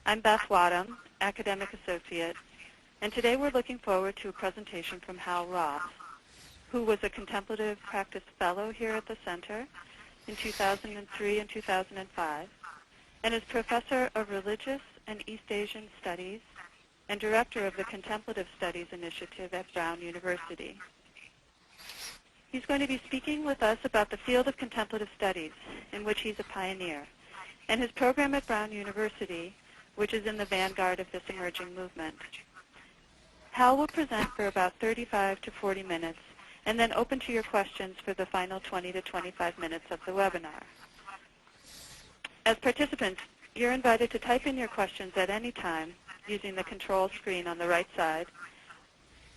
I'm Beth Wadham, Academic Associate, and today we're looking forward to a presentation from Hal Roth, who was a Contemplative Practice Fellow here at the Center in 2003 and 2005, and is Professor of Religious and East Asian Studies and Director of the Contemplative Studies Initiative at Brown University. He's going to be speaking with us about the field of contemplative studies, in which he's a pioneer, and his program at Brown University, which is in the vanguard of this emerging movement. Hal will present for about 35 to 40 minutes, and then open to your questions for the final 20 to 25 minutes of the webinar. As participants, you're invited to type in your questions at any time using the control screen on the right side.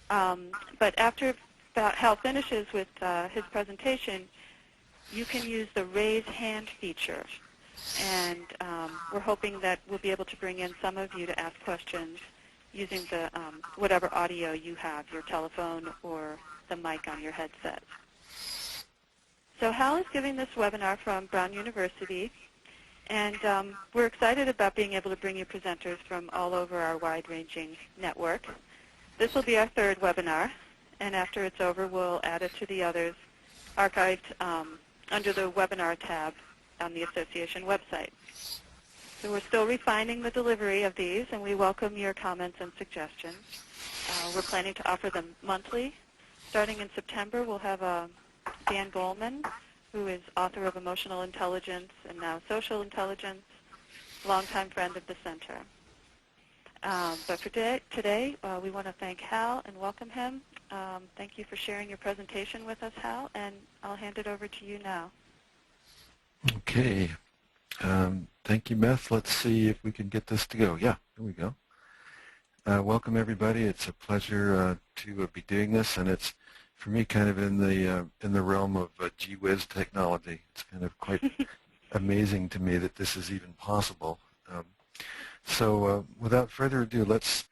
But after Hal finishes with his presentation, you can use the raise hand feature. And we're hoping that we'll be able to bring in some of you to ask questions using the whatever audio you have, your telephone or the mic on your headset. So Hal is giving this webinar from Brown University, and we're excited about being able to bring you presenters from all over our wide-ranging network. This will be our third webinar, and after it's over, we'll add it to the others archived under the webinar tab on the association website. So we're still refining the delivery of these, and we welcome your comments and suggestions. We're planning to offer them monthly. Starting in September, we'll have Dan Goleman, who is author of Emotional Intelligence and now Social Intelligence, longtime friend of the Center. But for today, we want to thank Hal and welcome him. Thank you for sharing your presentation with us, Hal, and I'll hand it over to you now. Okay. Thank you, Beth. Let's see if we can get this to go. Yeah, here we go. Welcome, everybody. It's a pleasure to be doing this, and it's, for me, kind of in the realm of gee whiz technology. It's kind of quite amazing to me that this is even possible. So without further ado, let's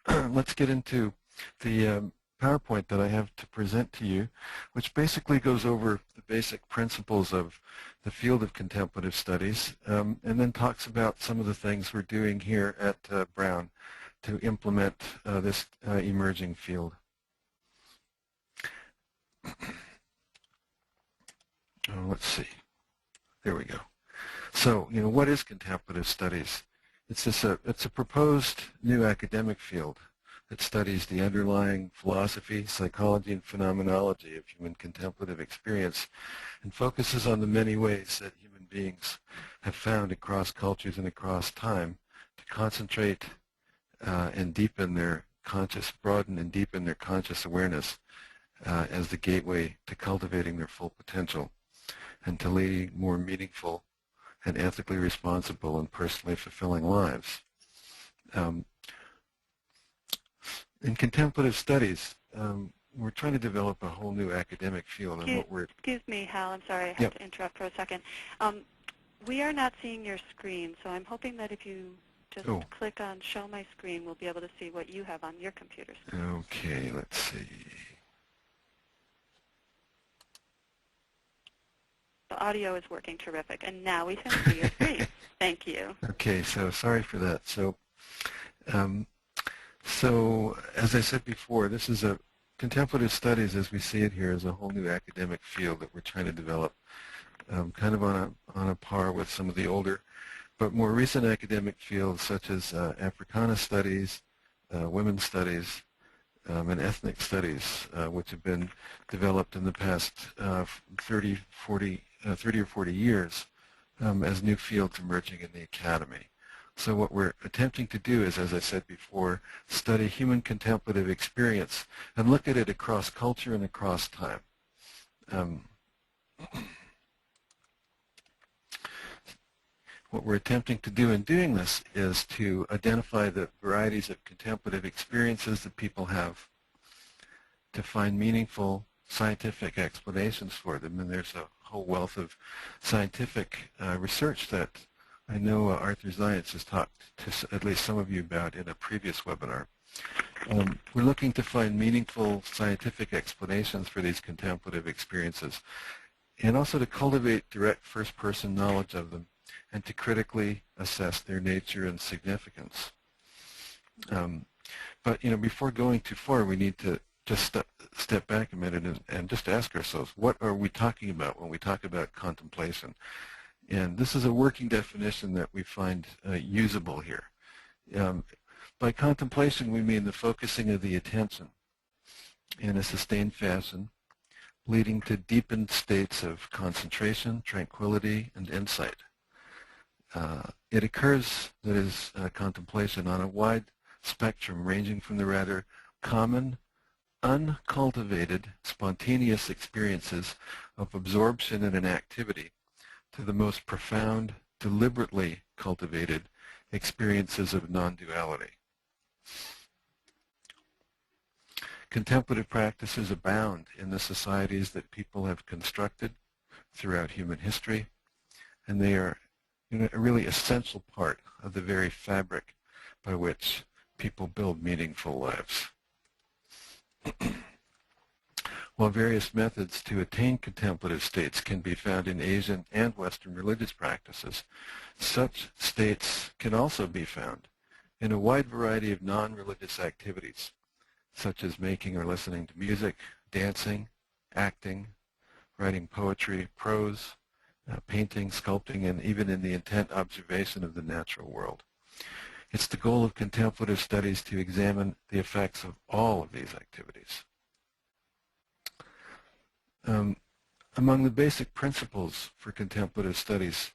get into the PowerPoint that I have to present to you, which basically goes over the basic principles of the field of contemplative studies, and then talks about some of the things we're doing here at Brown to implement this emerging field. Let's see. There we go. So, what is contemplative studies? It's a proposed new academic field that studies the underlying philosophy, psychology, and phenomenology of human contemplative experience and focuses on the many ways that human beings have found across cultures and across time to concentrate and deepen their broaden and deepen their conscious awareness as the gateway to cultivating their full potential and to leading more meaningful and ethically responsible and personally fulfilling lives. In contemplative studies, we're trying to develop a whole new academic field. Excuse me, Hal. I'm sorry. I have to interrupt for a second. We are not seeing your screen, so I'm hoping that if you just click on Show My Screen, we'll be able to see what you have on your computer screen. Okay, let's see. The audio is working terrific, and now we can see your screen. Thank you. Okay, so sorry for that. So as I said before, this is a contemplative studies, as we see it here, is a whole new academic field that we're trying to develop, kind of on a par with some of the older, but more recent academic fields such as Africana studies, women's studies, and ethnic studies, which have been developed in the past 30 or 40 years as new fields emerging in the academy. So what we're attempting to do is, as I said before, study human contemplative experience and look at it across culture and across time. What we're attempting to do in doing this is to identify the varieties of contemplative experiences that people have, to find meaningful scientific explanations for them, and there's a whole wealth of scientific research that I know Arthur Zients has talked to at least some of you about in a previous webinar. We're looking to find meaningful scientific explanations for these contemplative experiences, and also to cultivate direct first-person knowledge of them and to critically assess their nature and significance. But before going too far, we need to just step back a minute and just ask ourselves, what are we talking about when we talk about contemplation? And this is a working definition that we find usable here. By contemplation, we mean the focusing of the attention in a sustained fashion, leading to deepened states of concentration, tranquility, and insight. It occurs, that is, contemplation, on a wide spectrum ranging from the rather common, uncultivated, spontaneous experiences of absorption in an activity to the most profound, deliberately cultivated experiences of non-duality. Contemplative practices abound in the societies that people have constructed throughout human history, and they are a really essential part of the very fabric by which people build meaningful lives. While various methods to attain contemplative states can be found in Asian and Western religious practices, such states can also be found in a wide variety of non-religious activities, such as making or listening to music, dancing, acting, writing poetry, prose, painting, sculpting, and even in the intent observation of the natural world. It's the goal of contemplative studies to examine the effects of all of these activities. Among the basic principles for contemplative studies,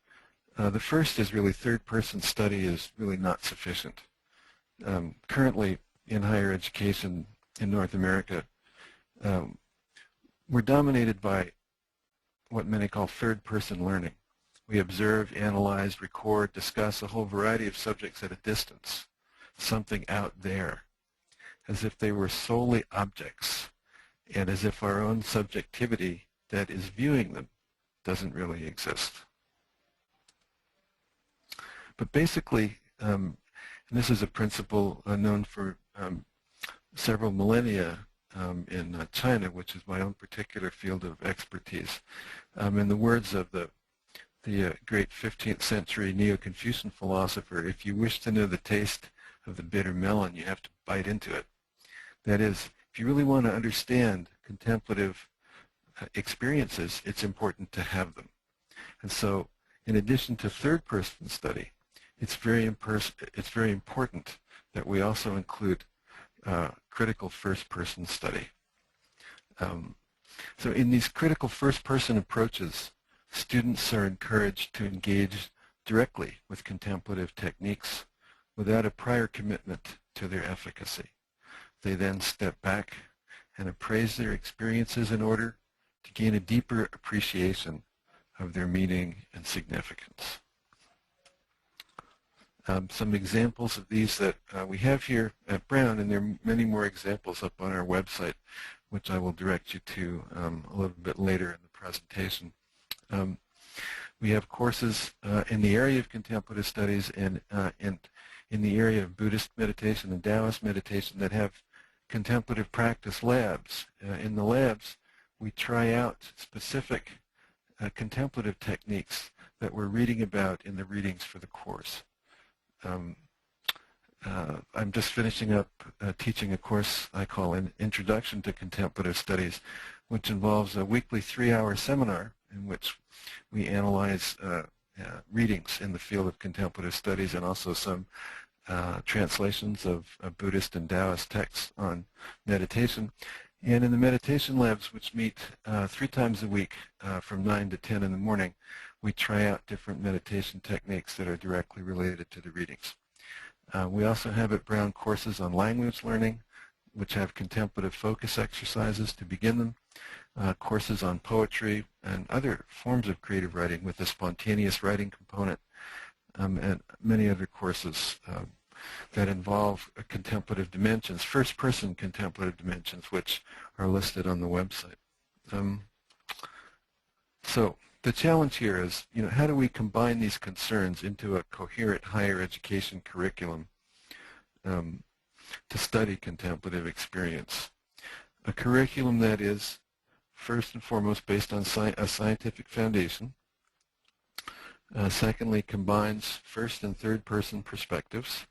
the first is really third-person study is really not sufficient. Currently, in higher education in North America, we're dominated by what many call third-person learning. We observe, analyze, record, discuss a whole variety of subjects at a distance, something out there, as if they were solely objects, and as if our own subjectivity that is viewing them doesn't really exist. But basically, and this is a principle known for several millennia in China, which is my own particular field of expertise. In the words of the great 15th century Neo-Confucian philosopher, if you wish to know the taste of the bitter melon, you have to bite into it. That is, if you really want to understand contemplative experiences, it's important to have them. And so, in addition to third-person study, it's very important that we also include critical first-person study. So in these critical first-person approaches, students are encouraged to engage directly with contemplative techniques without a prior commitment to their efficacy. They then step back and appraise their experiences in order to gain a deeper appreciation of their meaning and significance. Some examples of these that we have here at Brown, and there are many more examples up on our website, which I will direct you to a little bit later in the presentation. We have courses in the area of contemplative studies and in the area of Buddhist meditation and Taoist meditation that have contemplative practice labs. In the labs, we try out specific contemplative techniques that we're reading about in the readings for the course. I'm just finishing up teaching a course I call an Introduction to Contemplative Studies, which involves a weekly 3-hour seminar in which we analyze readings in the field of contemplative studies and also some translations of Buddhist and Taoist texts on meditation. And in the meditation labs, which meet 3 times a week from 9 to 10 in the morning, we try out different meditation techniques that are directly related to the readings. We also have at Brown courses on language learning, which have contemplative focus exercises to begin them, courses on poetry and other forms of creative writing with a spontaneous writing component, and many other courses that involve contemplative dimensions, first-person contemplative dimensions, which are listed on the website. So the challenge here is, how do we combine these concerns into a coherent higher education curriculum to study contemplative experience? A curriculum that is, first and foremost, based on a scientific foundation. Secondly, combines first and third-person perspectives.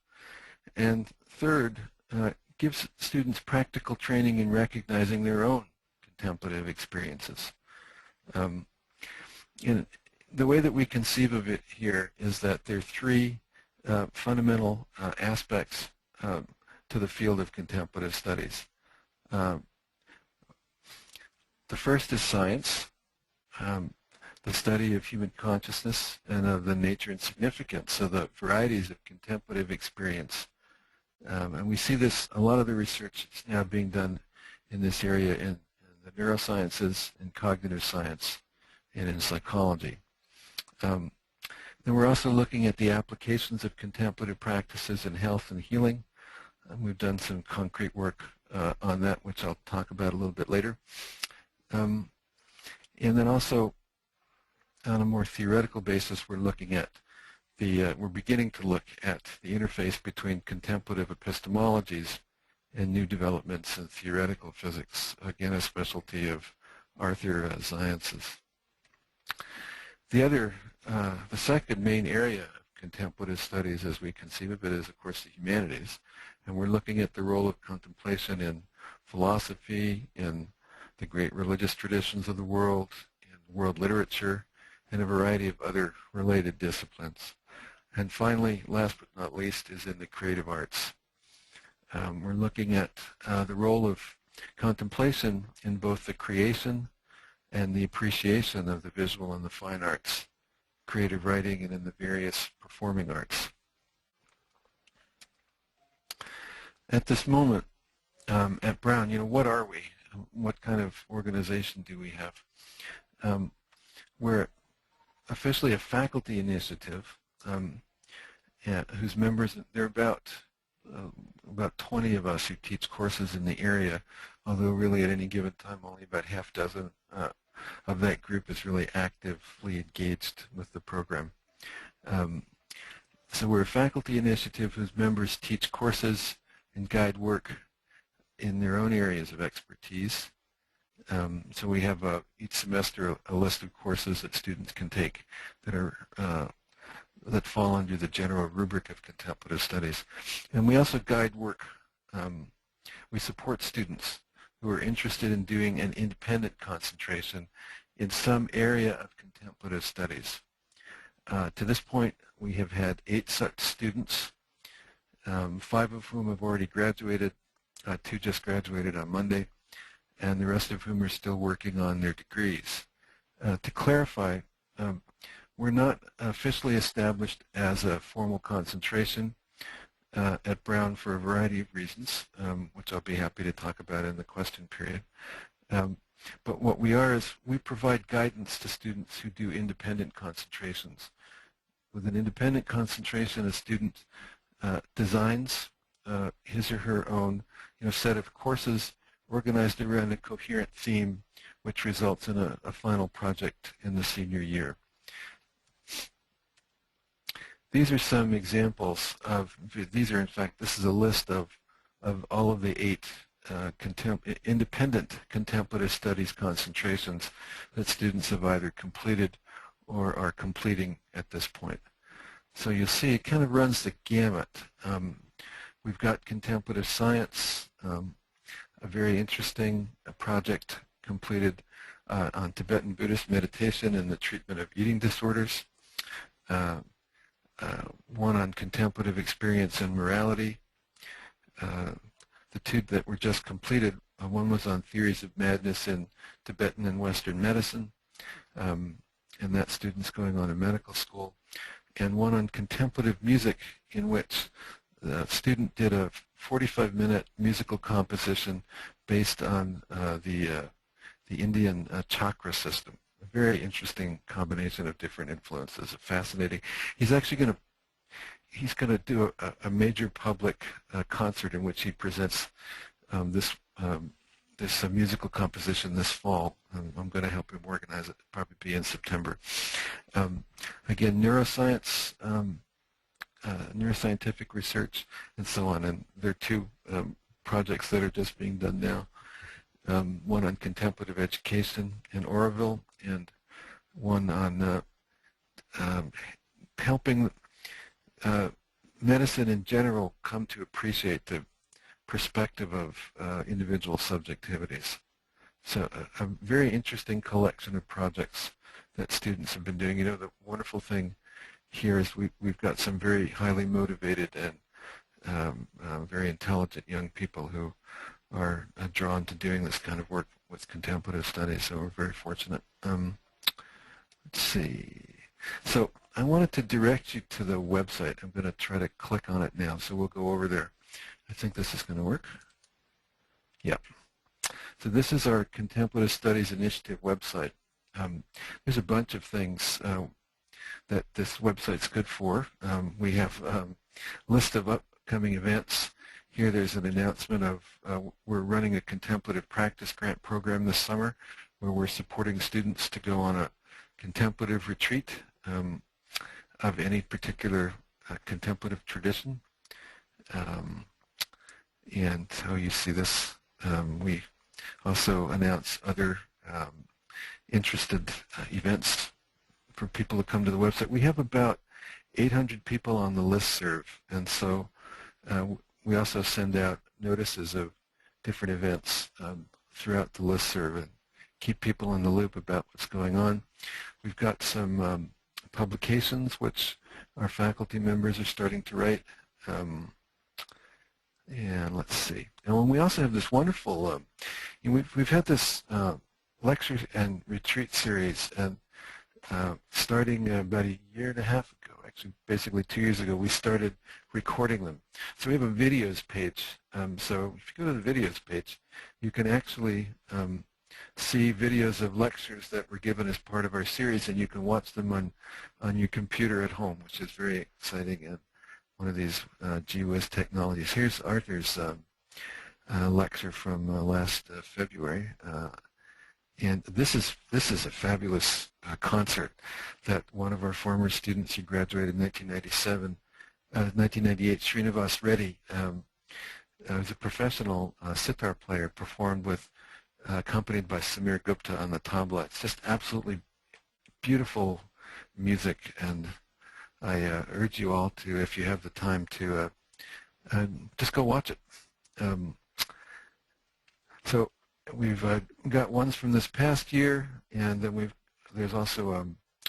And third, gives students practical training in recognizing their own contemplative experiences. In the way that we conceive of it here is that there are three fundamental aspects to the field of contemplative studies. The first is science, the study of human consciousness and of the nature and significance of the varieties of contemplative experience. And we see this, a lot of the research is now being done in this area in the neurosciences, in cognitive science, and in psychology. Then we're also looking at the applications of contemplative practices in health and healing. And we've done some concrete work on that, which I'll talk about a little bit later. And then also, on a more theoretical basis, we're looking at we're beginning to look at the interface between contemplative epistemologies and new developments in theoretical physics, again a specialty of Arthur Zience's. The second main area of contemplative studies as we conceive of it is, of course, the humanities. And we're looking at the role of contemplation in philosophy, in the great religious traditions of the world, in world literature, and a variety of other related disciplines. And finally, last but not least, is in the creative arts. We're looking at the role of contemplation in both the creation and the appreciation of the visual and the fine arts, creative writing, and in the various performing arts. At this moment, at Brown, what are we? What kind of organization do we have? We're officially a faculty initiative whose members, there are about 20 of us who teach courses in the area, although really at any given time only about half dozen of that group is really actively engaged with the program. So we're a faculty initiative whose members teach courses and guide work in their own areas of expertise. So we have each semester a list of courses that students can take that fall under the general rubric of contemplative studies. And we also guide work. We support students who are interested in doing an independent concentration in some area of contemplative studies. To this point, we have had 8 such students, 5 of whom have already graduated, 2 just graduated on Monday, and the rest of whom are still working on their degrees. To clarify, we're not officially established as a formal concentration at Brown for a variety of reasons, which I'll be happy to talk about in the question period. But what we are is we provide guidance to students who do independent concentrations. With an independent concentration, a student designs his or her own set of courses organized around a coherent theme, which results in a final project in the senior year. These are some examples of, in fact, this is a list of all of the 8 independent contemplative studies concentrations that students have either completed or are completing at this point. So you'll see it kind of runs the gamut. We've got contemplative science, a very interesting project completed on Tibetan Buddhist meditation and the treatment of eating disorders. One on contemplative experience and morality. The 2 that were just completed, one was on theories of madness in Tibetan and Western medicine, and that student's going on to medical school, and one on contemplative music, in which the student did a 45-minute musical composition based on the Indian chakra system. A very interesting combination of different influences. Fascinating. He's actually going to do a major public concert in which he presents this musical composition this fall. I'm going to help him organize it. It'll probably be in September. Again, neuroscience, neuroscientific research, and so on. And there are 2 projects that are just being done now. One on contemplative education in Oroville, and one on helping medicine in general come to appreciate the perspective of individual subjectivities. So a very interesting collection of projects that students have been doing. You know, the wonderful thing here is we've got some very highly motivated and very intelligent young people who are drawn to doing this kind of work with contemplative studies, so we're very fortunate. Let's see. So I wanted to direct you to the website. I'm going to try to click on it now, so we'll go over there. I think this is going to work. Yep. So this is our Contemplative Studies Initiative website. There's a bunch of things that this website's good for. We have a list of upcoming events. Here there's an announcement of we're running a contemplative practice grant program this summer where we're supporting students to go on a contemplative retreat of any particular contemplative tradition. And so you see this. We also announce other interested events for people to come to the website. We have about 800 people on the listserv, and so we also send out notices of different events throughout the listserv and keep people in the loop about what's going on. We've got some publications which our faculty members are starting to write. And let's see. And we also have this wonderful, we've had this lecture and retreat series, and starting about a year and a half ago, actually basically 2 years ago, we started recording them. So we have a videos page. So if you go to the videos page, you can actually see videos of lectures that were given as part of our series, and you can watch them on your computer at home, which is very exciting and one of these gee whiz technologies. Here's Arthur's lecture from last February. And this is a fabulous concert that one of our former students, who graduated in 1998, Srinivas Reddy, who's a professional sitar player, performed with, accompanied by Samir Gupta on the tabla. It's just absolutely beautiful music, and I urge you all to, if you have the time, to just go watch it. So we've got ones from this past year, and then there's also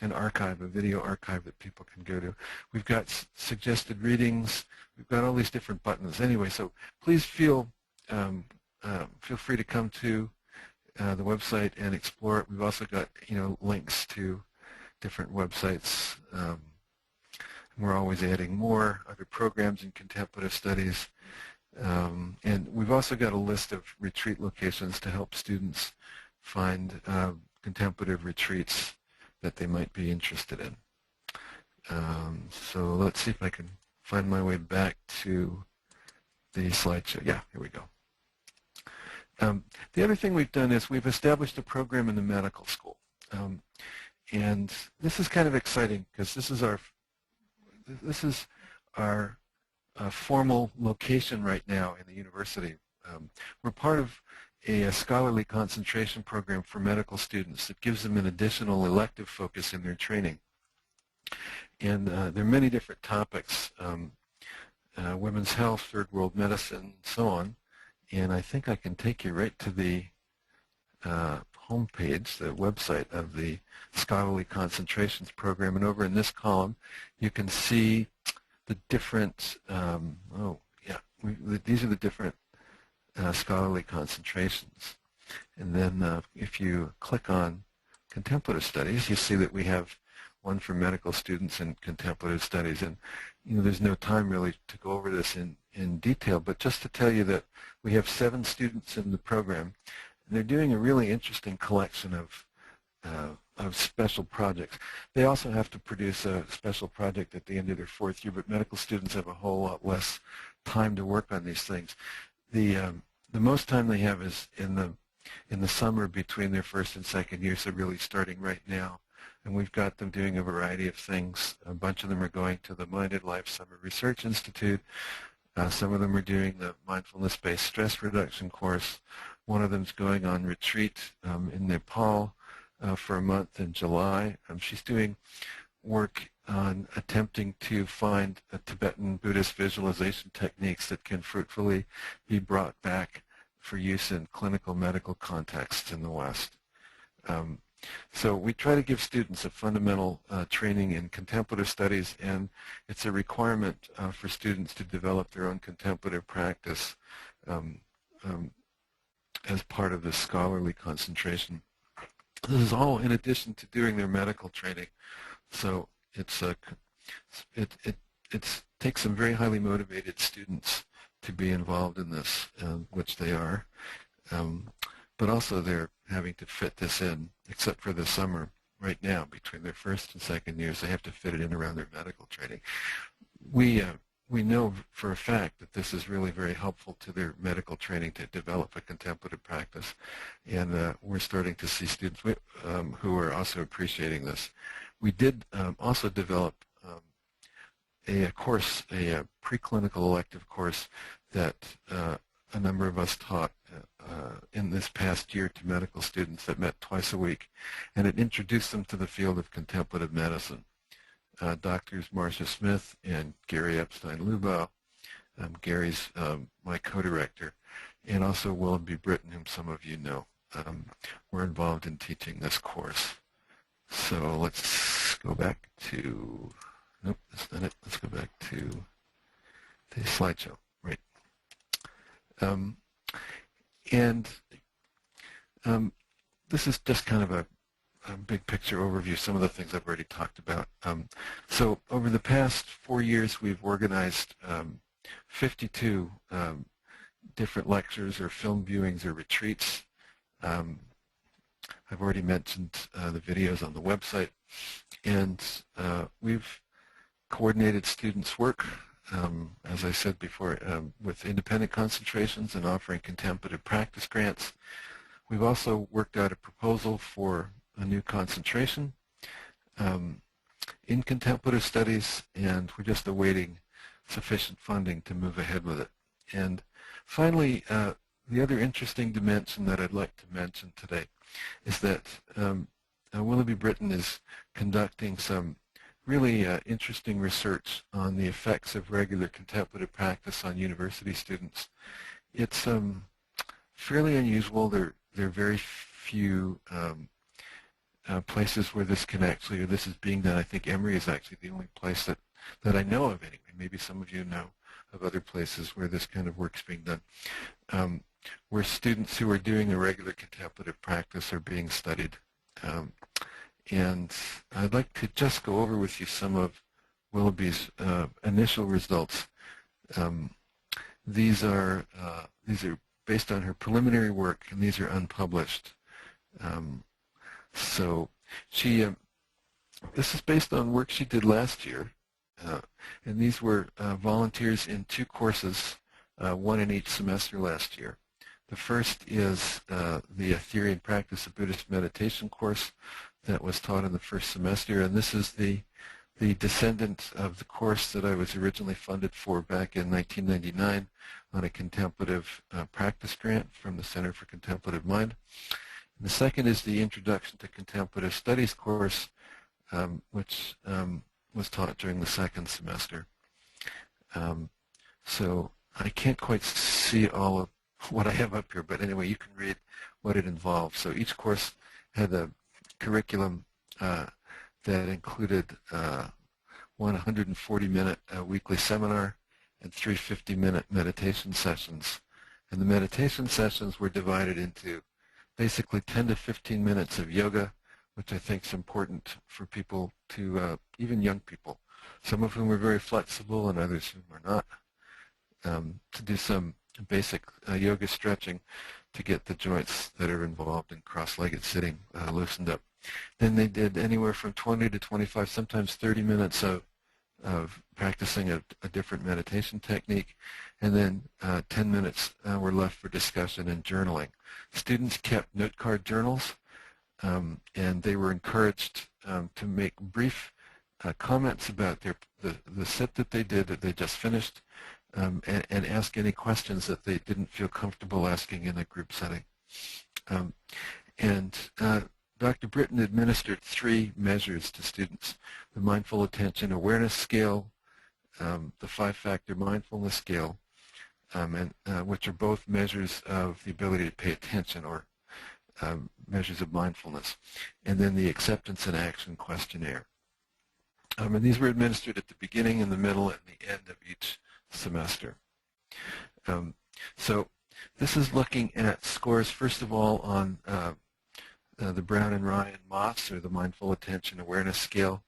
an archive, a video archive that people can go to. We've got suggested readings. We've got all these different buttons. Anyway, so please feel free to come to the website and explore it. We've also got links to different websites. We're always adding more other programs in contemplative studies. And we've also got a list of retreat locations to help students find contemplative retreats that they might be interested in. So let's see if I can find my way back to the slideshow. Yeah, here we go. The other thing we've done is we've established a program in the medical school. And this is kind of exciting because this is our formal location right now in the university. We're part of a scholarly concentration program for medical students that gives them an additional elective focus in their training. And there are many different topics, women's health, third world medicine, and so on. And I think I can take you right to the homepage, the website of the Scholarly Concentrations Program. And over in this column, you can see the different, these are the different scholarly concentrations. And then if you click on contemplative studies, you see that we have one for medical students in contemplative studies. And there's no time really to go over this in detail, but just to tell you that we have 7 students in the program, and they're doing a really interesting collection of special projects. They also have to produce a special project at the end of their 4th year, but medical students have a whole lot less time to work on these things. The most time they have is in the summer between their 1st and 2nd year, so really starting right now. And we've got them doing a variety of things. A bunch of them are going to the Minded Life Summer Research Institute. Some of them are doing the mindfulness-based stress reduction course. One of them's going on retreat in Nepal for a month in July. She's doing work on attempting to find Tibetan Buddhist visualization techniques that can fruitfully be brought back for use in clinical medical contexts in the West. So we try to give students a fundamental training in contemplative studies, and it's a requirement for students to develop their own contemplative practice as part of this scholarly concentration. This is all in addition to doing their medical training. So it takes some very highly motivated students to be involved in this, which they are. But also they're having to fit this in, except for the summer right now, between their first and second years, they have to fit it in around their medical training. We know for a fact that this is really very helpful to their medical training to develop a contemplative practice, and we're starting to see students who are also appreciating this. We did also develop a course, a preclinical elective course that a number of us taught in this past year to medical students that met twice a week, and it introduced them to the field of contemplative medicine. Doctors Marcia Smith and Gary Epstein-Lubow. Gary's my co-director, and also Willoughby Britton, whom some of you know, were involved in teaching this course. So let's go back to, nope, that's not it. Let's go back to the slideshow. Right. This is just kind of a big picture overview of some of the things I've already talked about. So over the past 4 years, we've organized 52 different lectures or film viewings or retreats. I've already mentioned the videos on the website, and we've coordinated students' work, as I said before, with independent concentrations and offering contemplative practice grants. We've also worked out a proposal for a new concentration in contemplative studies, and we're just awaiting sufficient funding to move ahead with it. And finally, the other interesting dimension that I'd like to mention today is that Willoughby Britton is conducting some really interesting research on the effects of regular contemplative practice on university students. It's fairly unusual. There are very few places where this can actually, or this is being done. I think Emory is actually the only place that I know of anyway. Maybe some of you know of other places where this kind of work's being done, where students who are doing a regular contemplative practice are being studied. And I'd like to just go over with you some of Willoughby's initial results. These are based on her preliminary work, and these are unpublished. So this is based on work she did last year, and these were volunteers in 2 courses, one in each semester last year. The first is the Ethereum Practice of Buddhist Meditation course that was taught in the first semester, and this is the descendant of the course that I was originally funded for back in 1999 on a contemplative practice grant from the Center for Contemplative Mind. And the second is the Introduction to Contemplative Studies course, which was taught during the second semester. So I can't quite see all of what I have up here, but anyway, you can read what it involves. So each course had a curriculum that included one 140-minute weekly seminar and 3 50-minute meditation sessions. And the meditation sessions were divided into basically 10 to 15 minutes of yoga, which I think is important for people to, even young people, some of whom are very flexible and others whom are not, to do some basic yoga stretching to get the joints that are involved in cross-legged sitting loosened up. Then they did anywhere from 20 to 25, sometimes 30 minutes of practicing a different meditation technique, and then 10 minutes were left for discussion and journaling. Students kept note card journals, and they were encouraged to make brief comments about the sit that they did, that they just finished, and ask any questions that they didn't feel comfortable asking in a group setting. Dr. Britton administered 3 measures to students: the Mindful Attention Awareness Scale, the 5-factor mindfulness scale, which are both measures of the ability to pay attention, or measures of mindfulness, and then the Acceptance and Action Questionnaire. And these were administered at the beginning, in the middle, and the end of each semester. So this is looking at scores, first of all, on the Brown and Ryan Moss, or the Mindful Attention Awareness Scale.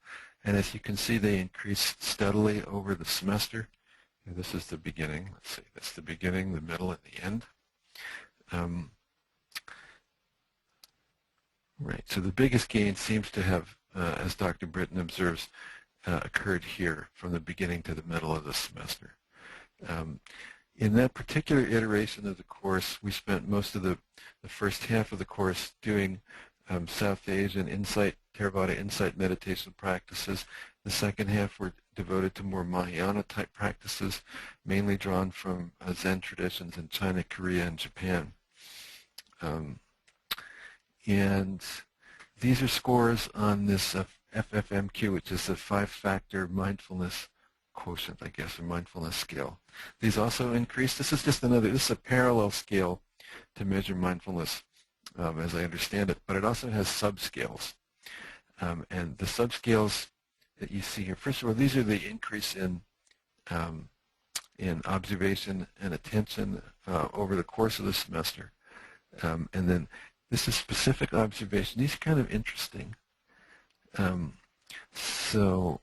And as you can see, they increase steadily over the semester. And this is the beginning. Let's see, that's the beginning, the middle, and the end. Right, so the biggest gain seems to have, as Dr. Britton observes, occurred here from the beginning to the middle of the semester. In that particular iteration of the course, we spent most of the first half of the course doing South Asian insight, Theravada insight meditation practices. The second half were devoted to more Mahayana-type practices, mainly drawn from Zen traditions in China, Korea, and Japan. And these are scores on this FFMQ, which is the 5-factor mindfulness quotient, I guess, or mindfulness scale. These also increase. This is a parallel scale to measure mindfulness, as I understand it, but it also has subscales. And the subscales that you see here, first of all, these are the increase in observation and attention over the course of the semester. And then this is specific observation. These are kind of interesting. So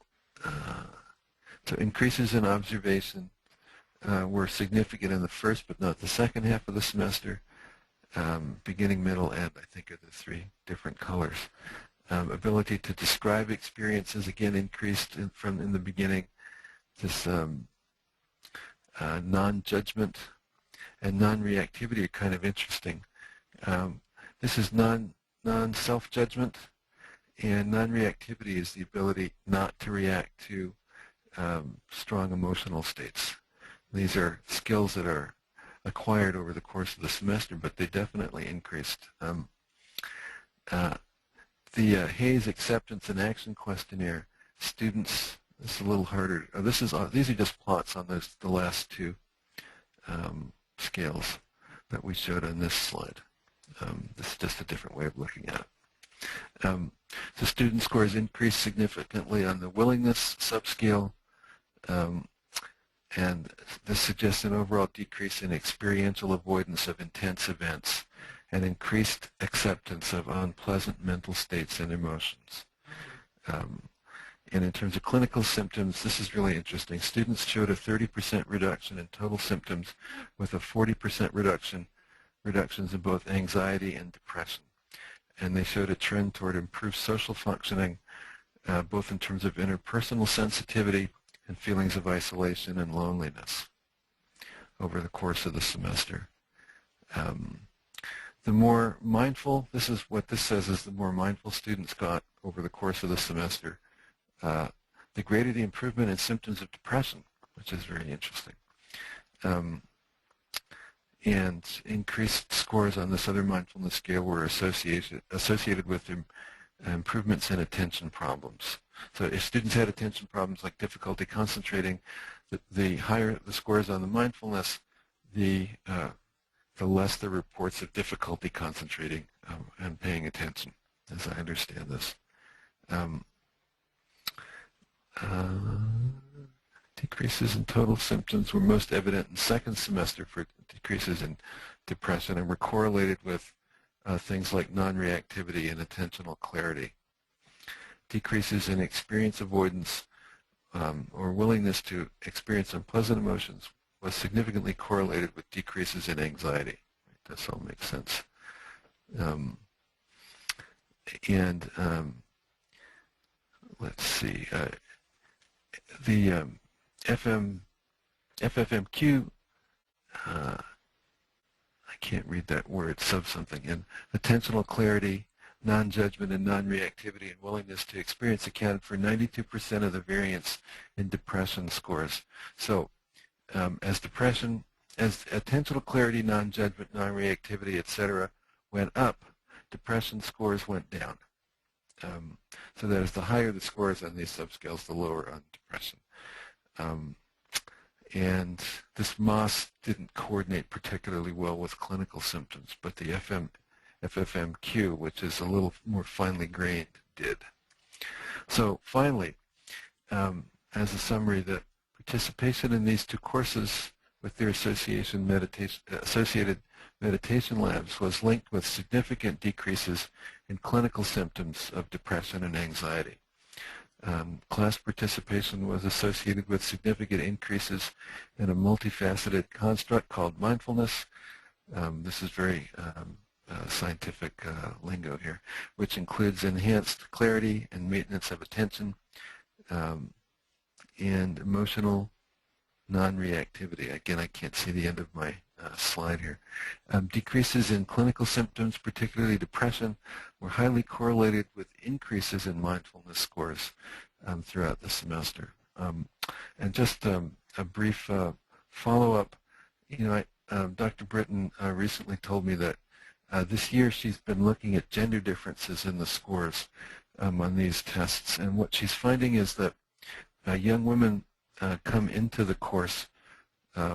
increases in observation were significant in the first but not the second half of the semester. Beginning, middle, end, I think, are the 3 different colors. Ability to describe experiences, again, increased in the beginning. This non-judgment and non-reactivity are kind of interesting. This is non-self-judgment, and non-reactivity is the ability not to react to strong emotional states. These are skills that are acquired over the course of the semester, but they definitely increased. The Hayes Acceptance and Action Questionnaire, students, this is a little harder. These are just plots on the last 2 scales that we showed on this slide. This is just a different way of looking at it. The student scores increased significantly on the willingness subscale, and this suggests an overall decrease in experiential avoidance of intense events and increased acceptance of unpleasant mental states and emotions. And in terms of clinical symptoms, this is really interesting. Students showed a 30% reduction in total symptoms with a 40% reductions in both anxiety and depression. And they showed a trend toward improved social functioning, both in terms of interpersonal sensitivity and feelings of isolation and loneliness over the course of the semester. The more mindful, this is what this says, is the more mindful students got over the course of the semester, the greater the improvement in symptoms of depression, which is very interesting. And increased scores on this other mindfulness scale were associated with improvements in attention problems. So if students had attention problems like difficulty concentrating, the higher the scores on the mindfulness, the less the reports of difficulty concentrating and paying attention, as I understand this. Decreases in total symptoms were most evident in second semester for decreases in depression, and were correlated with things like non-reactivity and attentional clarity. Decreases in experience avoidance or willingness to experience unpleasant emotions was significantly correlated with decreases in anxiety. This all makes sense. Let's see. The FFMQ, I can't read that word, sub-something, and attentional clarity, non-judgment, and non-reactivity and willingness to experience accounted for 92% of the variance in depression scores. So as attentional clarity, non-judgment, non-reactivity, etc., went up, depression scores went down. So that is, the higher the scores on these subscales, the lower on depression. And this MOS didn't coordinate particularly well with clinical symptoms, but the FFMQ, which is a little more finely grained, did. So finally, as a summary, that participation in these two courses with their associated meditation labs was linked with significant decreases in clinical symptoms of depression and anxiety. Class participation was associated with significant increases in a multifaceted construct called mindfulness. This is very scientific lingo here, which includes enhanced clarity and maintenance of attention, and emotional non-reactivity. Again, I can't see the end of my slide here. Decreases in clinical symptoms, particularly depression, were highly correlated with increases in mindfulness scores throughout the semester. And just a brief follow-up, Dr. Britton recently told me that this year she's been looking at gender differences in the scores on these tests, and what she's finding is that young women come into the course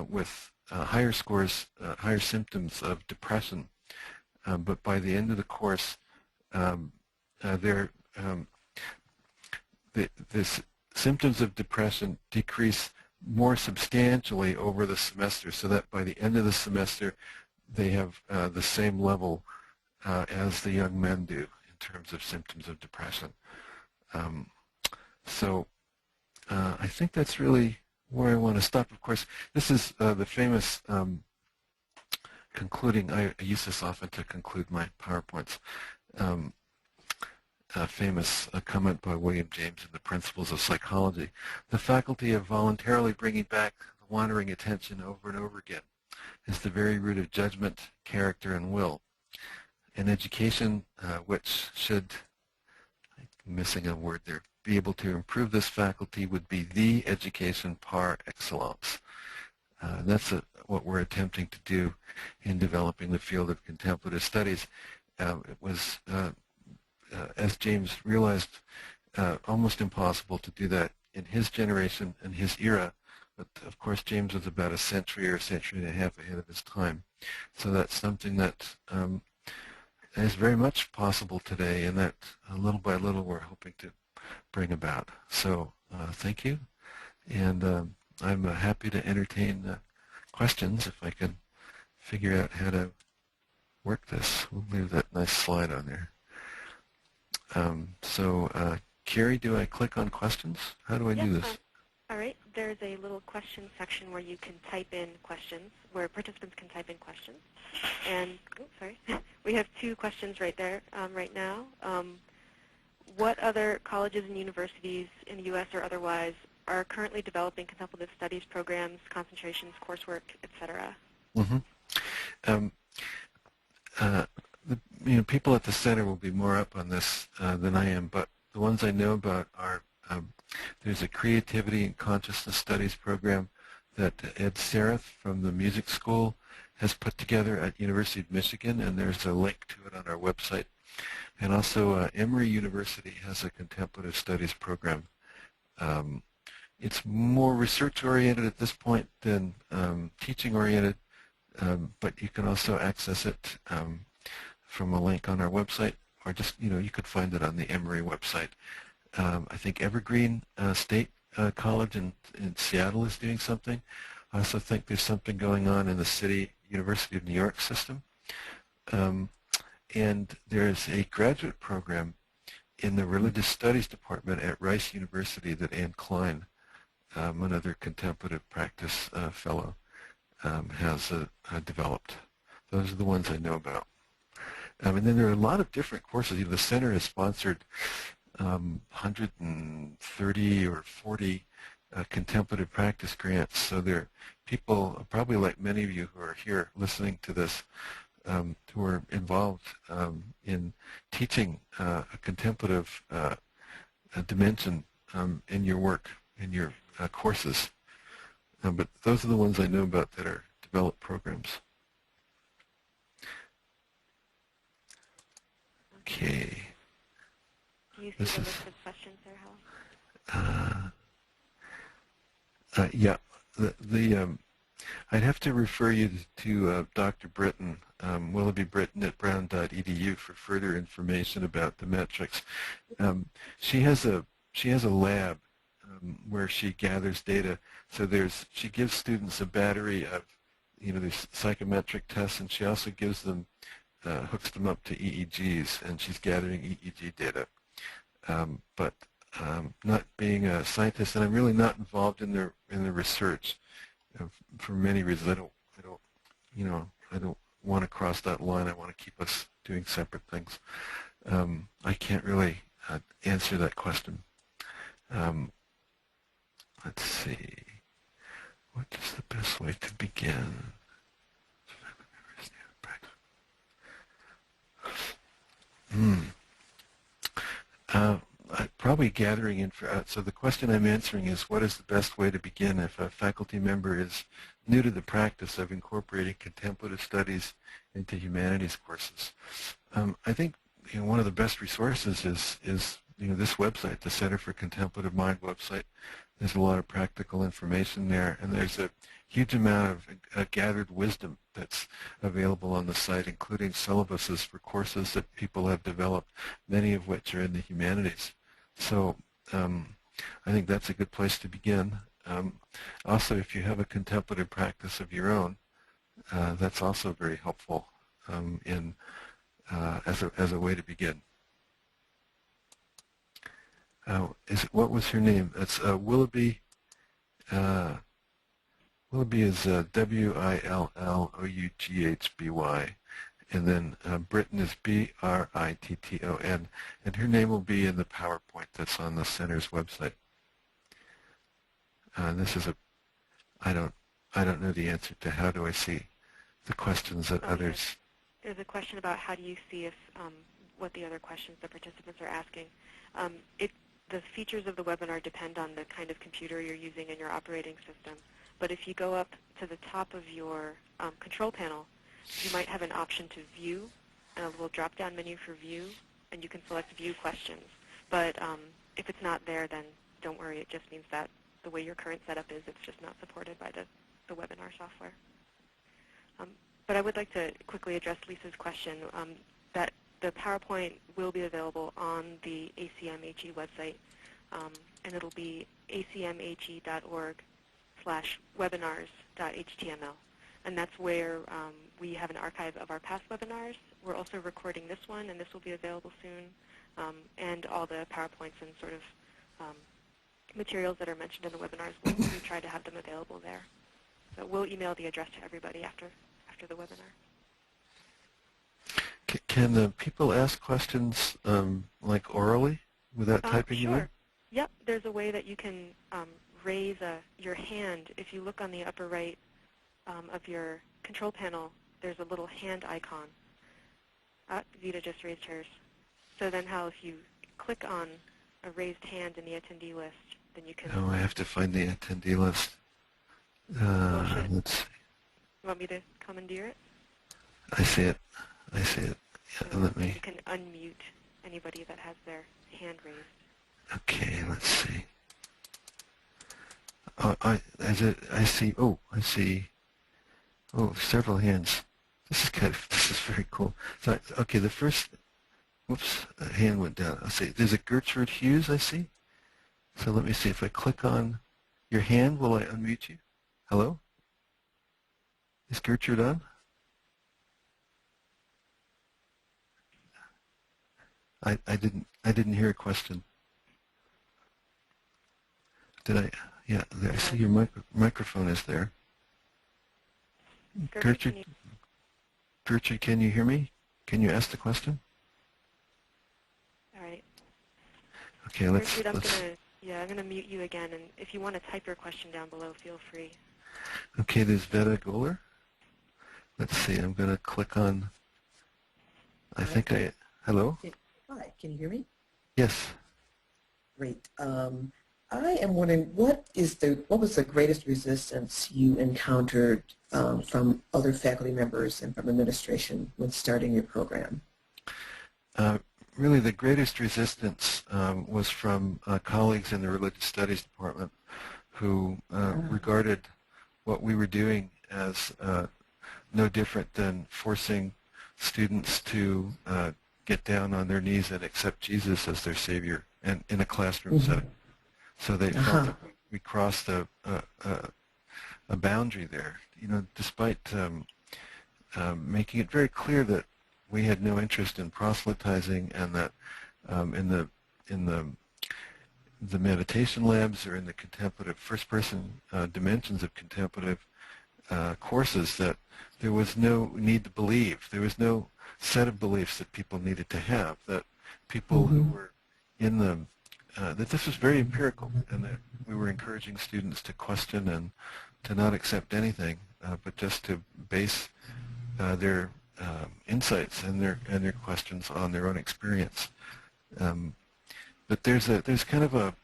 with higher scores, higher symptoms of depression, but by the end of the course, the symptoms of depression decrease more substantially over the semester, so that by the end of the semester, they have the same level as the young men do in terms of symptoms of depression. So I think that's really where I want to stop. Of course, this is the famous concluding. I use this often to conclude my PowerPoints. Famous comment by William James in the Principles of Psychology. The faculty of voluntarily bringing back the wandering attention over and over again is the very root of judgment, character, and will. An education which should, I'm missing a word there, be able to improve this faculty would be the education par excellence. That's what we're attempting to do in developing the field of contemplative studies. It was, as James realized, almost impossible to do that in his generation and his era. But of course, James was about a century or a century and a half ahead of his time. So that's something that is very much possible today, and that little by little we're hoping to bring about. So thank you, and I'm happy to entertain questions if I can figure out how to work this. We'll leave that nice slide on there. Carrie, do I click on questions? How do I do this? All right, there's a little question section where you can type in questions, where participants can type in questions. And, we have 2 questions right there right now. What other colleges and universities in the U.S. or otherwise are currently developing contemplative studies programs, concentrations, coursework, etc.? People at the center will be more up on this than I am, but the ones I know about are there's a Creativity and Consciousness Studies program that Ed Sereth from the music school has put together at University of Michigan, and there's a link to it on our website. And also Emory University has a contemplative studies program. It's more research-oriented at this point than teaching-oriented, but you can also access it from a link on our website, or just, you could find it on the Emory website. I think Evergreen State College in Seattle is doing something. I also think there's something going on in the University of New York system. And there's a graduate program in the Religious Studies Department at Rice University that Anne Klein, another contemplative practice fellow, has developed. Those are the ones I know about. And then there are a lot of different courses. The center has sponsored 130 or 40 contemplative practice grants. So there are people, probably like many of you who are here listening to this, who are involved in teaching a contemplative dimension in your work, in your courses. But those are the ones I know about that are developed programs. Okay. Do you see the list of questions there, Hal? Yeah. I'd have to refer you to Dr. Britton, Willoughby Britton at brown.edu for further information about the metrics. She has a lab where she gathers data. So she gives students a battery of, there's psychometric tests, and she also gives them, hooks them up to EEGs, and she's gathering EEG data. But not being a scientist, and I'm really not involved in the research for many reasons. I don't want to cross that line. I want to keep us doing separate things. I can't really answer that question. Let's see. What is the best way to begin? Probably gathering info. So the question I'm answering is, what is the best way to begin if a faculty member is new to the practice of incorporating contemplative studies into humanities courses? I think one of the best resources is this website, the Center for Contemplative Mind website. There's a lot of practical information there, and there's a huge amount of gathered wisdom that's available on the site, including syllabuses for courses that people have developed, many of which are in the humanities. So I think that's a good place to begin. Also, if you have a contemplative practice of your own, that's also very helpful as a way to begin. What was her name? It's Willoughby. Willoughby is W-I-L-L-O-U-G-H-B-Y, and then Britton is B-R-I-T-T-O-N, and her name will be in the PowerPoint that's on the center's website. This is I don't know the answer to how do I see the questions that others. There's a question about how do you see if what the other questions the participants are asking. The features of the webinar depend on the kind of computer you're using in your operating system. But if you go up to the top of your control panel, you might have an option to view, and a little drop-down menu for view, and you can select view questions. But if it's not there, then don't worry. It just means that the way your current setup is, it's just not supported by the webinar software. But I would like to quickly address Lisa's question that the PowerPoint will be available on the ACMHE website, and it'll be acmhe.org/webinars.html. And that's where we have an archive of our past webinars. We're also recording this one, and this will be available soon, and all the PowerPoints and sort of materials that are mentioned in the webinars, we try to have them available there. So we'll email the address to everybody after the webinar. Can the people ask questions like orally without typing Sure. in? Yep, there's a way that you can raise your hand. If you look on the upper right of your control panel, there's a little hand icon. Vita just raised hers. So then, Hal, if you click on a raised hand in the attendee list, then you can... Oh, I have to find the attendee list. Let's see. You want me to commandeer it? I see it. I see it. Yeah, So let me... You can unmute anybody that has their hand raised. Okay, let's see. I see. Oh, I see. Oh, several hands. This is very cool. So, okay, the first, whoops, a hand went down. I'll see. There's a Gertrude Hughes, I see. So let me see. If I click on your hand, will I unmute you? Hello? Is Gertrude on? I didn't hear a question. Did I? Yeah, there, I see your microphone is there. Gertrude, can you hear me? Can you ask the question? All right. Okay, I'm gonna mute you again, and if you want to type your question down below, feel free. Okay, there's Veda Goler. Let's see. I'm gonna click on. Hello. Hi, can you hear me? Yes. Great. I am wondering what was the greatest resistance you encountered from other faculty members and from administration when starting your program? really the greatest resistance was from colleagues in the Religious Studies Department who regarded what we were doing as no different than forcing students to get down on their knees and accept Jesus as their Savior and in a classroom setting. So they felt that we crossed a boundary there, despite making it very clear that we had no interest in proselytizing, and that in the meditation labs or in the contemplative first-person dimensions of contemplative courses, that there was no need to believe. There was no set of beliefs that people needed to have. That people who were in the that this was very empirical, and that we were encouraging students to question and to not accept anything, but just to base their insights and their questions on their own experience. But there's kind of a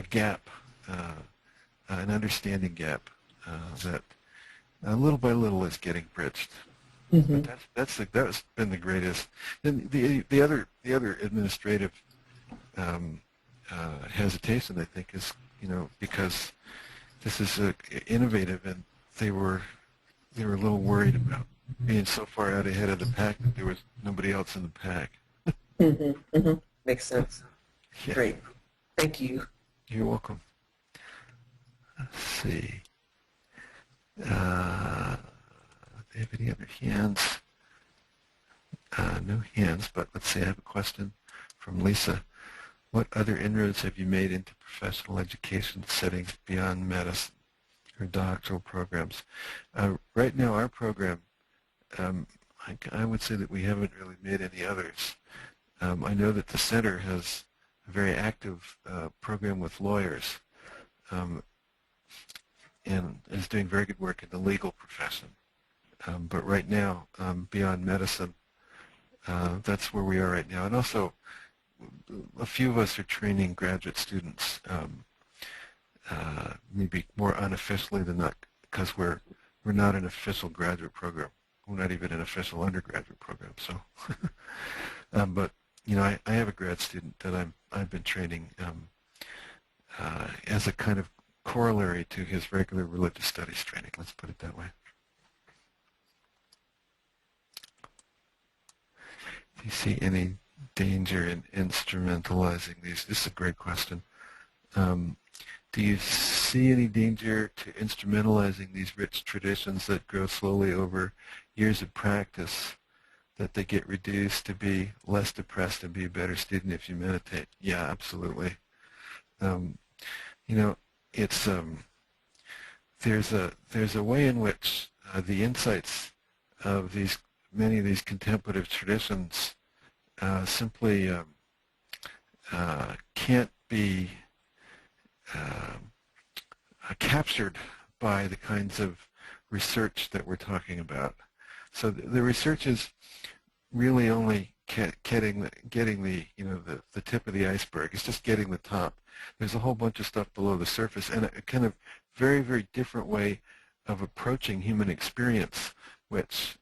gap, an understanding gap that little by little is getting bridged. But that's been the greatest. And the other administrative hesitation, I think, is because this is innovative, and they were a little worried about being so far out ahead of the pack that there was nobody else in the pack. Makes sense. Yeah. Great. Thank you. You're welcome. Let's see. Do they have any other hands? No hands, but let's see. I have a question from Lisa. What other inroads have you made into professional education settings beyond medicine or doctoral programs? Right now, our program, I would say that we haven't really made any others. I know that the center has a very active program with lawyers, and is doing very good work in the legal profession. But right now, beyond medicine, that's where we are right now. And also, a few of us are training graduate students, maybe more unofficially than that, because we're not an official graduate program. We're not even an official undergraduate program. So, but I have a grad student that I've been training as a kind of corollary to his regular religious studies training. Let's put it that way. Do you see any danger in instrumentalizing these? This is a great question. Do you see any danger to instrumentalizing these rich traditions that grow slowly over years of practice, that they get reduced to be less depressed and be a better student if you meditate? Yeah, absolutely. It's there's a way in which the insights of many of these contemplative traditions simply can't be captured by the kinds of research that we're talking about. So the research is really only getting the tip of the iceberg. It's just getting the top. There's a whole bunch of stuff below the surface, and a kind of very, very different way of approaching human experience, which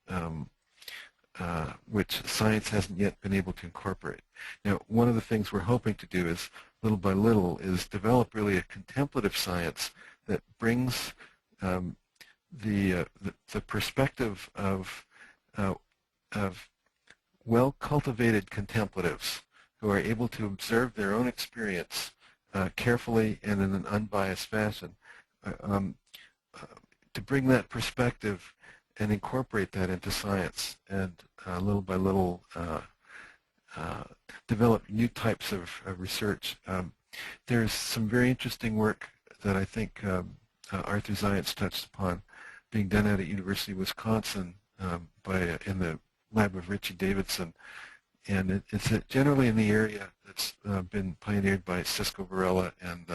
science hasn't yet been able to incorporate. Now, one of the things we're hoping to do is, little by little, is develop really a contemplative science that brings the perspective of well-cultivated contemplatives who are able to observe their own experience carefully and in an unbiased fashion, to bring that perspective and incorporate that into science, and little by little develop new types of research. There's some very interesting work that I think Arthur Zients touched upon being done out at University of Wisconsin in the lab of Richie Davidson, and it's generally in the area that's been pioneered by Cisco Varela and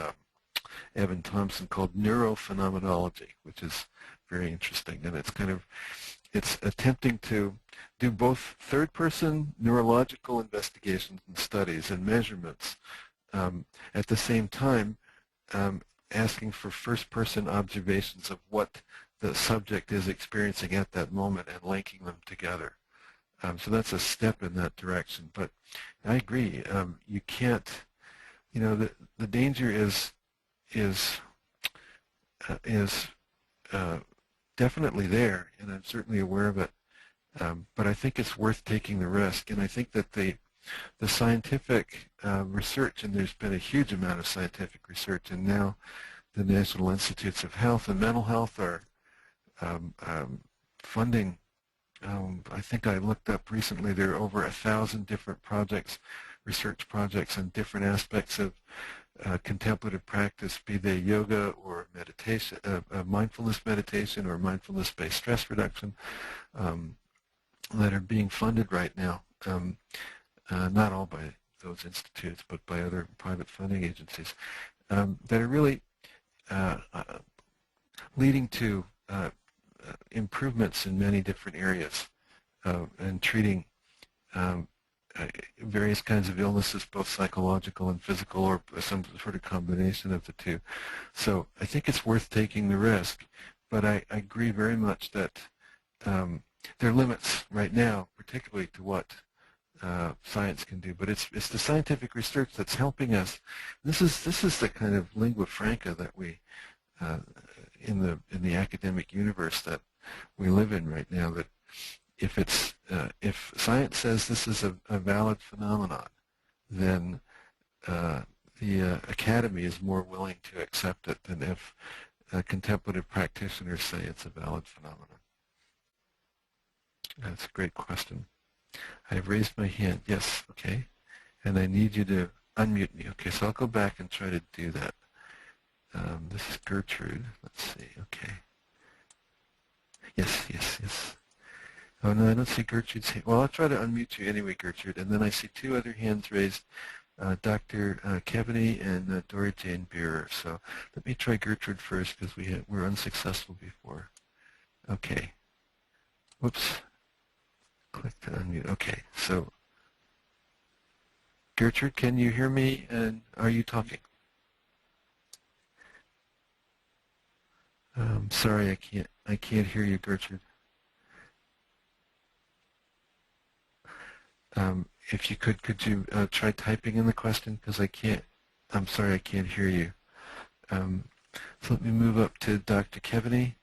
Evan Thompson, called neurophenomenology, which is very interesting. And it's attempting to do both third-person neurological investigations and studies and measurements, at the same time asking for first-person observations of what the subject is experiencing at that moment and linking them together. So that's a step in that direction. But I agree. You can't. The danger is definitely there, and I'm certainly aware of it. But I think it's worth taking the risk, and I think that the scientific research, and there's been a huge amount of scientific research, and now the National Institutes of Health and Mental Health are funding. I think I looked up recently, there are over 1,000 different projects, research projects on different aspects of contemplative practice, be they yoga or meditation, mindfulness meditation or mindfulness-based stress reduction, that are being funded right now. Not all by those institutes, but by other private funding agencies, that are really leading to improvements in many different areas and treating various kinds of illnesses, both psychological and physical, or some sort of combination of the two. So I think it's worth taking the risk, but I agree very much that there are limits right now, particularly to what science can do. But it's the scientific research that's helping us. This is the kind of lingua franca that we in the academic universe that we live in right now. That if science says this is a valid phenomenon, then the academy is more willing to accept it than if contemplative practitioners say it's a valid phenomenon. That's a great question. I've raised my hand. Yes, okay. And I need you to unmute me. Okay, so I'll go back and try to do that. This is Gertrude. Let's see. Okay. Yes, yes, yes. Oh, no, I don't see Gertrude's hand. Well, I'll try to unmute you anyway, Gertrude. And then I see two other hands raised, Dr. Kevaney and Dora Jane Beerer. So let me try Gertrude first because we're unsuccessful before. Okay. Whoops. Click to unmute. Okay, so Gertrude, can you hear me, and are you talking? Sorry, I can't hear you, Gertrude. If you could you try typing in the question, because I'm sorry, I can't hear you. So let me move up to Dr. Kevaney,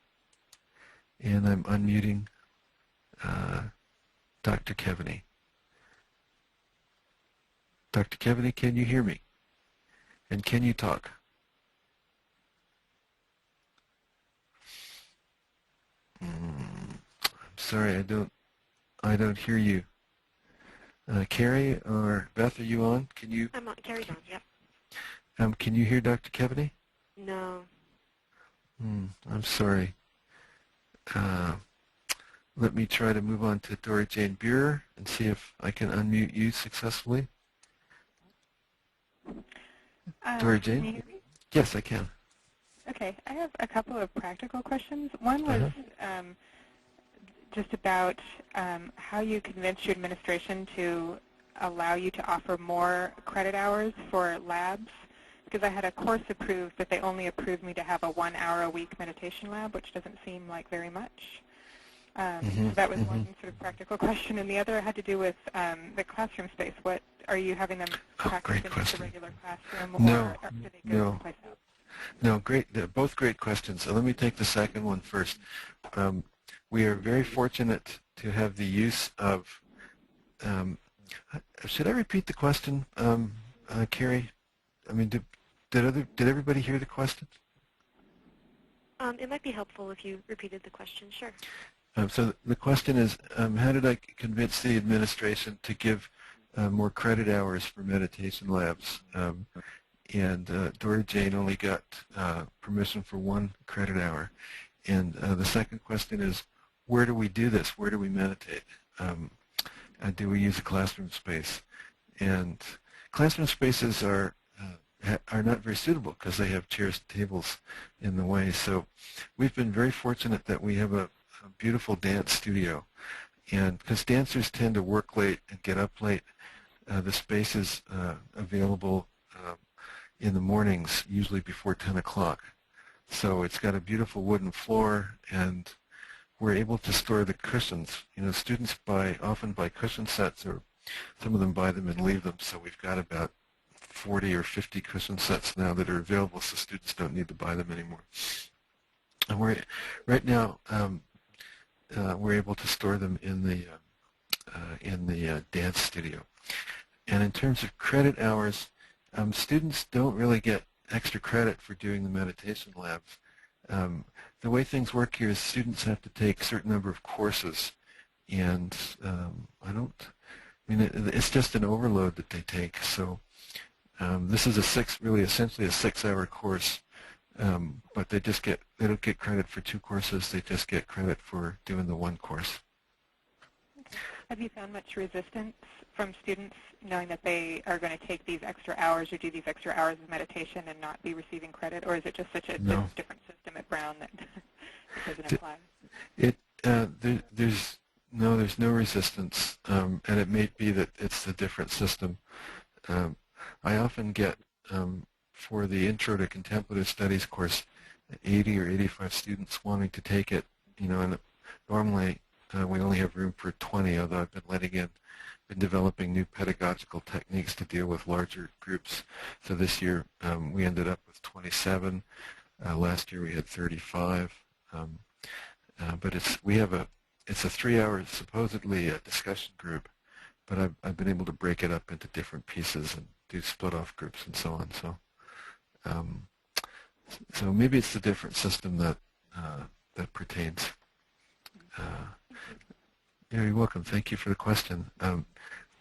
and I'm unmuting Dr. Kevaney. Dr. Kevaney, can you hear me? And can you talk? I'm sorry, I don't hear you. Carrie or Beth, are you on? Can you? I'm on. Carrie's on. Yep. Can you hear Dr. Kevaney? No. I'm sorry. Let me try to move on to Dora Jane Beerer and see if I can unmute you successfully. Dora Jane? Can you hear me? Yes, I can. Okay, I have a couple of practical questions. One was just about how you convinced your administration to allow you to offer more credit hours for labs, because I had a course approved, but they only approved me to have a 1 hour a week meditation lab, which doesn't seem like very much. So that was one sort of practical question, and the other had to do with the classroom space. What are you having them practice in the regular classroom, or do they go someplace else? No, great. They're both great questions. So let me take the second one first. We are very fortunate to have the use of. Should I repeat the question, Carrie? I mean, did everybody hear the question? It might be helpful if you repeated the question. Sure. So the question is, how did I convince the administration to give more credit hours for meditation labs? And Dora Jane only got permission for 1 credit hour. And the second question is, where do we do this? Where do we meditate? Do we use a classroom space? And classroom spaces are not very suitable because they have chairs and tables in the way. So we've been very fortunate that we have a beautiful dance studio. And because dancers tend to work late and get up late, the space is available in the mornings, usually before 10 o'clock. So it's got a beautiful wooden floor, and we're able to store the cushions. Students often buy cushion sets, or some of them buy them and leave them, so we've got about 40 or 50 cushion sets now that are available, so students don't need to buy them anymore. And right now we're able to store them in the dance studio. And in terms of credit hours, students don't really get extra credit for doing the meditation labs. The way things work here is students have to take a certain number of courses, and it's just an overload that they take. So this is essentially a 6-hour course, but they don't get credit for 2 courses. They just get credit for doing the 1 course. Have you found much resistance from students knowing that they are going to take these extra hours or do these extra hours of meditation and not be receiving credit, or is it just such a different system at Brown that it doesn't apply? There's no resistance, and it may be that it's a different system. I often get, for the Intro to Contemplative Studies course, 80 or 85 students wanting to take it, and normally we only have room for 20, although I've been developing new pedagogical techniques to deal with larger groups. So this year we ended up with 27. Last year we had 35. But it's a 3-hour supposedly a discussion group, but I've been able to break it up into different pieces and do split-off groups and so on. So maybe it's the different system that pertains. You're welcome. Thank you for the question.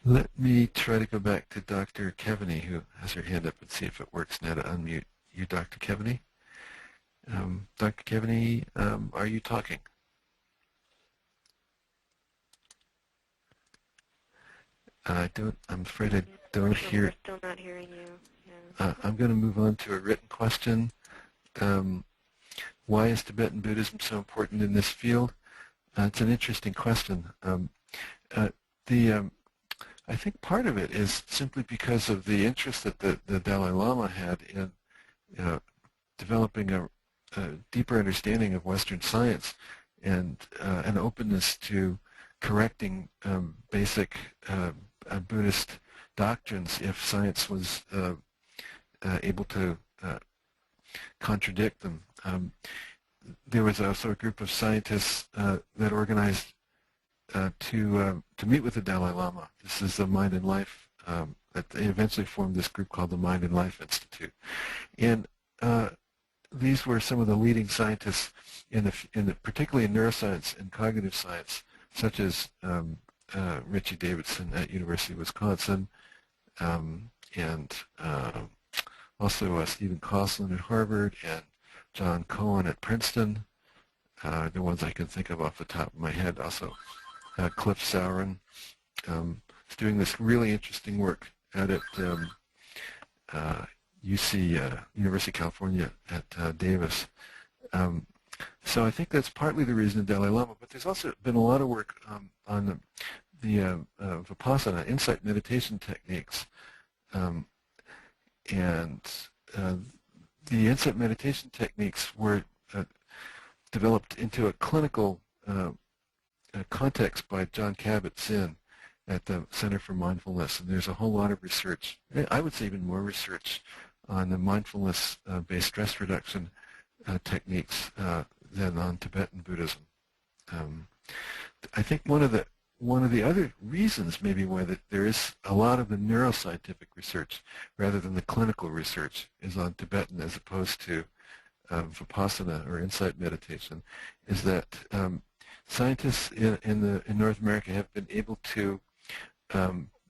Let me try to go back to Dr. Kevaney, who has her hand up, and see if it works now to unmute you, Dr. Kevaney. Dr. Kevaney, are you talking? I'm afraid I don't hear. We're still not hearing you. Yeah. I'm going to move on to a written question. Why is Tibetan Buddhism so important in this field? It's an interesting question. I think part of it is simply because of the interest that the Dalai Lama had in developing a deeper understanding of Western science and an openness to correcting basic Buddhist doctrines if science was able to contradict them. There was also a group of scientists that organized to meet with the Dalai Lama. This is the Mind and Life. That they eventually formed this group called the Mind and Life Institute, and these were some of the leading scientists particularly in neuroscience and cognitive science, such as Richie Davidson at University of Wisconsin, and also Stephen Kosslyn at Harvard, and John Cohen at Princeton, the ones I can think of off the top of my head. Also, Cliff Sauron is doing this really interesting work out at University of California at Davis. So I think that's partly the reason the Dalai Lama, but there's also been a lot of work on the Vipassana, insight meditation techniques, and the insight meditation techniques were developed into a clinical context by John Kabat-Zinn at the Center for Mindfulness, and there's a whole lot of research, I would say even more research, on the mindfulness-based stress reduction techniques than on Tibetan Buddhism. I think one of the other reasons maybe why there is a lot of the neuroscientific research rather than the clinical research is on Tibetan as opposed to Vipassana or insight meditation is that scientists in North America have been able to,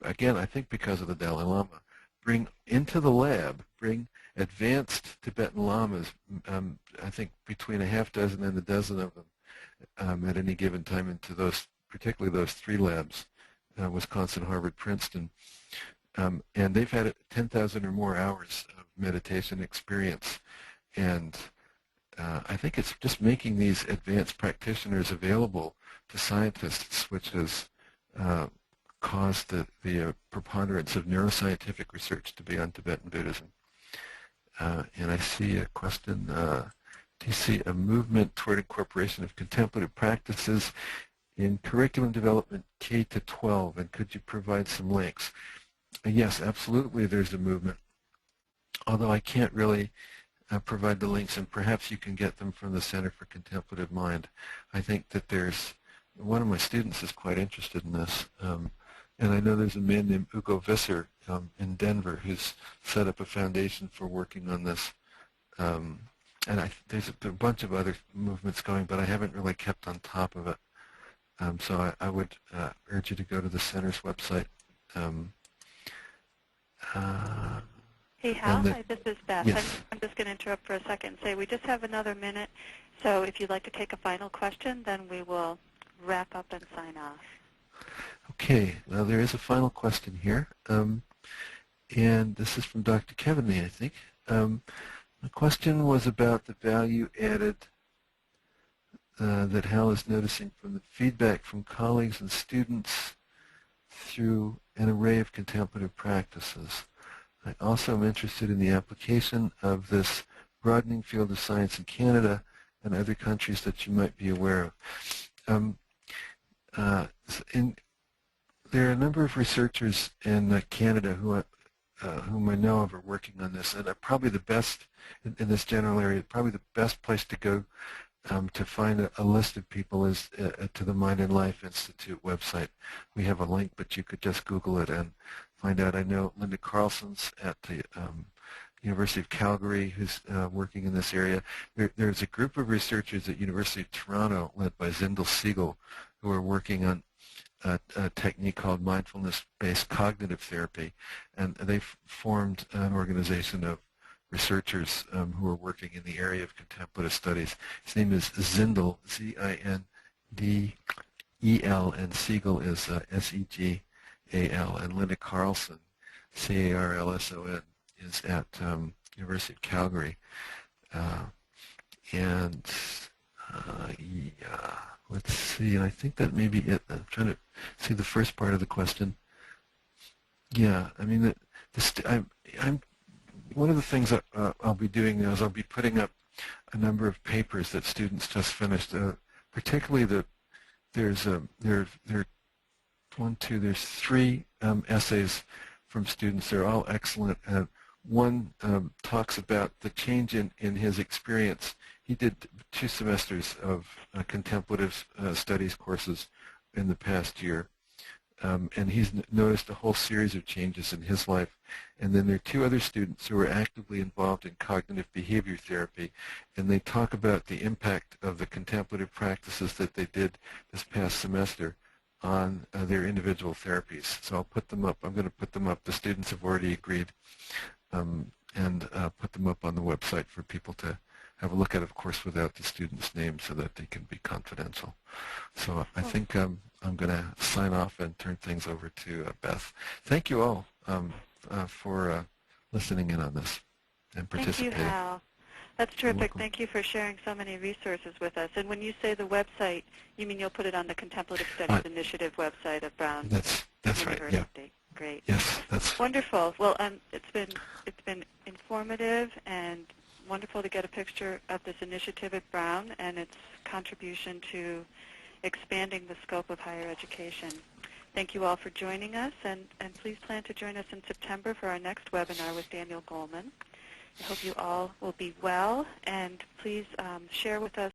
again, I think because of the Dalai Lama, bring into the lab, bring advanced Tibetan lamas, I think between a half dozen and a dozen of them at any given time into those, particularly those 3 labs, Wisconsin, Harvard, Princeton, and they've had 10,000 or more hours of meditation experience, and I think it's just making these advanced practitioners available to scientists, which has caused the preponderance of neuroscientific research to be on Tibetan Buddhism. And I see a question. do you see a movement toward incorporation of contemplative practices in curriculum development K to 12, and could you provide some links? Yes, absolutely there's a movement, although I can't really provide the links, and perhaps you can get them from the Center for Contemplative Mind. I think that one of my students is quite interested in this, and I know there's a man named Ugo Visser in Denver who's set up a foundation for working on this. And there's a bunch of other movements going, but I haven't really kept on top of it. So I would urge you to go to the Center's website. Hey, Hal. Hi, this is Beth. Yes. I'm just going to interrupt for a second and say we just have another minute. So if you'd like to take a final question, then we will wrap up and sign off. Okay. Well, there is a final question here. And this is from Dr. Kevinly, I think. The question was about the value added that Hal is noticing from the feedback from colleagues and students through an array of contemplative practices. I also am interested in the application of this broadening field of science in Canada and other countries that you might be aware of. There are a number of researchers in Canada whom I know of are working on this, and probably the best in this general area, probably the best place to go to find a list of people is to the Mind and Life Institute website. We have a link, but you could just Google it and find out. I know Linda Carlson's at the University of Calgary who's working in this area. There's a group of researchers at University of Toronto led by Zindel Siegel who are working on a technique called mindfulness-based cognitive therapy, and they've formed an organization of researchers who are working in the area of contemplative studies. His name is Zindel, Z-I-N-D-E-L, and Siegel is S-E-G-A-L, and Linda Carlson, C-A-R-L-S-O-N, is at University of Calgary. Let's see, and I think that may be it. I'm trying to see the first part of the question. Yeah, I mean, one of the things that I'll be doing now is I'll be putting up a number of papers that students just finished. Particularly there's three essays from students. They're all excellent. One talks about the change in his experience. He did 2 semesters of contemplative studies courses in the past year. And he's noticed a whole series of changes in his life. And then there are 2 other students who are actively involved in cognitive behavior therapy, and they talk about the impact of the contemplative practices that they did this past semester on their individual therapies. So I'll put them up. I'm going to put them up. The students have already agreed, and put them up on the website for people to have a look at, of course, without the student's name so that they can be confidential. So I think I'm going to sign off and turn things over to Beth. Thank you all for listening in on this and participating. Thank you, Hal. That's terrific. Thank you for sharing so many resources with us. And when you say the website, you mean you'll put it on the Contemplative Studies Initiative website of Brown That's University? right, yeah. Great. Yes, that's wonderful. Well, it's been informative and wonderful to get a picture of this initiative at Brown and its contribution to expanding the scope of higher education. Thank you all for joining us, and please plan to join us in September for our next webinar with Daniel Goleman. I hope you all will be well, and please share with us